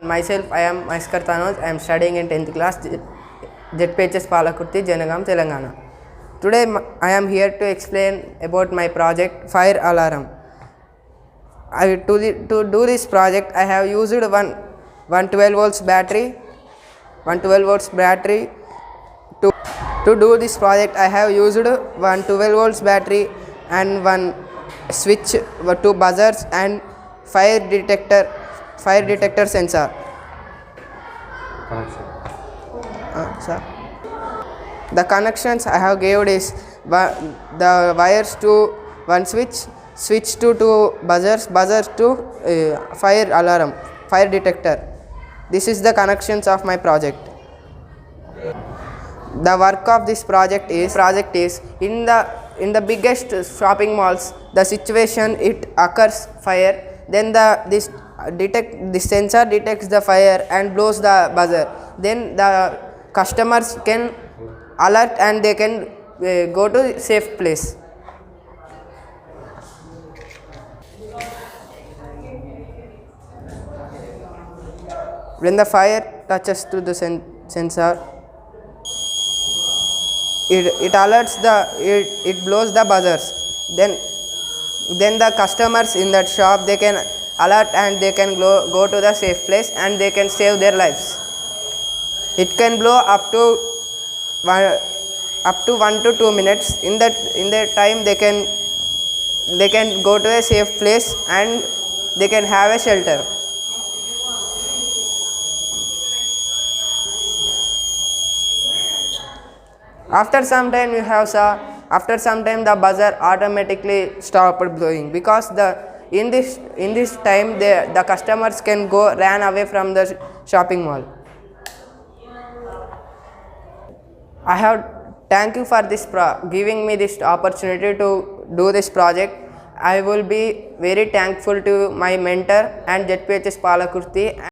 Myself, I am Maiskar Tanoj. I am studying in 10th class, ZPHS Palakurthy, Janagam, Telangana. Today, I am here to explain about my project, Fire Alaram. To do this project, I have used one 12 volts battery. To do this project, I have used one 12 volts battery and one switch, two buzzers and fire detector sensor. Sir. The connections I have given is the wires to one switch to two buzzers to fire alarm, fire detector. This is the connections of my project. The work of this project is in the biggest shopping malls. The situation it occurs fire, then this sensor detects the fire and blows the buzzer. Then the customers can alert and they can go to safe place. When the fire touches to the sensor, it alerts it blows the buzzers. Then the customers in that shop, they can alert and they can go to the safe place and they can save their lives. It can blow up to 1 to 2 minutes. In that time they can go to a safe place and they can have a shelter. After some time the buzzer automatically stopped blowing, because in this time the customers can ran away from the shopping mall. I have thank you for this giving me this opportunity to do this project. I will be very thankful to my mentor and ZPHS Palakurthy.